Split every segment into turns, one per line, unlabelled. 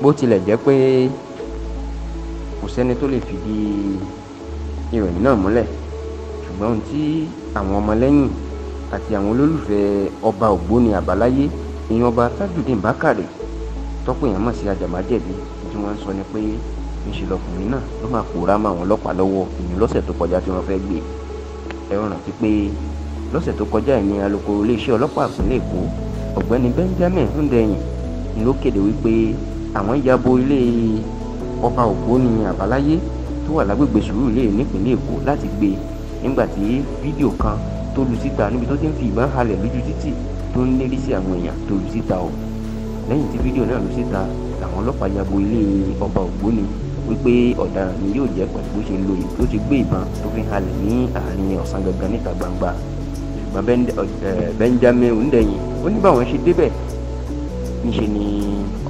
bó tilẹ̀ jẹ́ pé kò sẹ́ni tó lè fìdí ìròyìn náà múlẹ̀, ṣùgbọ́n ohun tí àwọn ọmọlẹ́yìn àti àwọn olólùfẹ́ ọba Ògbóni Àbáláyé ìyẹn ọba Tajudeen Bákàrè tọ́pọ̀ èèyàn mọ̀ sí Àjàmájẹ̀bi tí wọ́n ń sọ ni pé níṣẹ́ lọkùnrin náà ló máa pòórá mọ́ àwọn ọlọ́pàá lọ́wọ́ ìyẹn lọ́sẹ̀ tó kọjá tí wọ́n fẹ́ gbé. ẹ rántí pé lọ́sẹ̀ tó kọjá ní alukoro iléeṣẹ́ ọlọ́pàá ìpínlẹ̀ Èkó ọ̀gbẹ́ni Benjamin Hundeyin ni ló kéde wípé àwọn yabo ilé ọba Ògbóni Àbáláyé tó wà lágbègbè Sùúrùlérè nípínlẹ̀ Èkó láti gbé nígbà tí fídíò kan tó lu síta níbi tó ti ń fi ìbọn halẹ̀ lójú títì tó ń lérí sí àwọn èèyàn tó lu síta o. lẹ́yìn tí fídíò náà lu síta làwọn ọlọ́pàá yabo ilé ọba Ògbóni wípé ọ̀daràn ni yóò jẹ́ pẹ̀lú bó ṣe lo tó ti gbé ìbọn tó fi halẹ̀ ní àárín ọ̀sán gangan níta gbangba. ṣùgbọ́n Benjamin Hundeyin ó ní báwọn ṣe débẹ̀ níṣe ni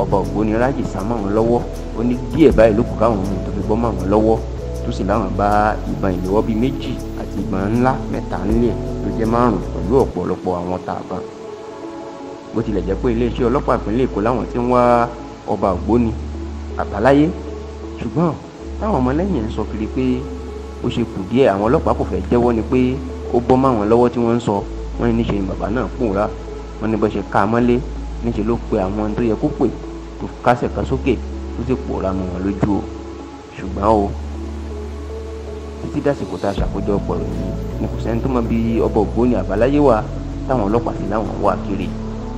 ọba Ògbóni rájì sá mọ́ wọn lọ́wọ́. ó ní díẹ̀ báyìí ló kù káwọn ohun tó fi bọ́ mọ́ wọn lọ́wọ́ tó sì láwọn bá ìbọn ìléwọ́ bíi méjì àti ìbọn ńlá mẹ́ta ńlẹ̀ tó jẹ́ 5 pẹ̀lú ọ̀pọ̀lọpọ̀ àwọn tààbọn. bó tilẹ̀ jẹ́ pé iléeṣẹ́ ọlọ́pàá ìpínlẹ̀ Èkó láwọn tí ń wá ọba Ògbóni Àbáláyé, ṣùgbọ́n táwọn ọmọlẹ́yìn ń sọ kiri pé ó ṣe kù díẹ̀ àwọn ọlọ́pàá kò fẹ́ jẹ́wọ́ ni pé ó bọ́ mọ́ àwọn lọ́wọ́ tí wọ́n ń sọ. wọ́n ní níṣe ni bàbá náà pòórá, wọ́n ní bó ṣe ká a mọ́lé níṣe ló pe àwọn tó yẹ kó pè tó kásẹ̀ kan sókè tó sì pòórá mọ́ wọn lójú o. ṣùgbọ́n o títí dásìkò tá a ṣàkójọpọ̀ yìí ni kò sẹ́ni tó mọ bí ọba Ògbóni Àbáláyé wà táwọn ọlọ́pàá sì láwọn wà kiri.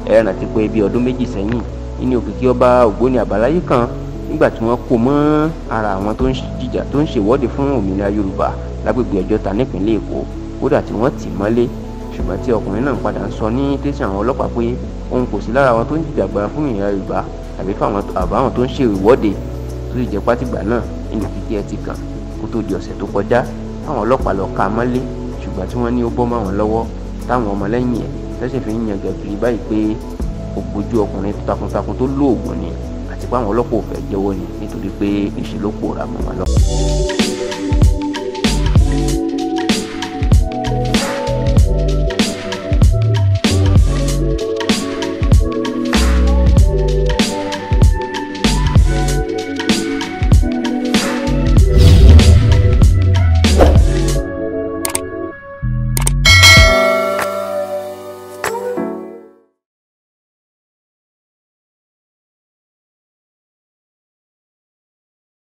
ẹ rántí pé bí ọdún méjì sẹ́yìn ní òkìkí ọba Ògbóni Àbáláyé kan nígbà tí wọ́n kó mọ́ ara àwọn tó ń jìjà tó ń ṣèwọ́de fún òmìnira Yorùbá lágbègbè Ọjọ́ta nípínlẹ̀ Èkó, kódà tí wọ́n tì mọ́lé. ṣùgbọ́n tí ọkùnrin náà padà ń sọ ní tẹ̀sán àwọn ọlọ́pàá pé òun kò sí lára àwọn tó ń jìjàgbara fún òmìnira Yorùbá tàbí fún àwọn tó ń ṣe ìwọ́de tó sì jẹ́ pátìgbà náà nínú kíkí ẹ ti kàn kó tó di ọ̀sẹ̀ tó kọjá táwọn ọlọ́pàá lọ ká a mọ́lé, ṣùgbọ́n tí wọ́n ní ó bọ́ mọ́ àwọn lọ́wọ́ táwọn ọmọlẹ́yìn ẹ̀ tẹ́sẹ̀ fi ń yan gẹ̀gìrì báyìí pé ó gbójú ọkùnrin takuntakun tó lóògùn ni àti pé àwọn ọlọ́pàá ò fẹ́ jẹ́wọ́ ni nítorí pé ìṣe ló pòórá mọ́ wọn lọ.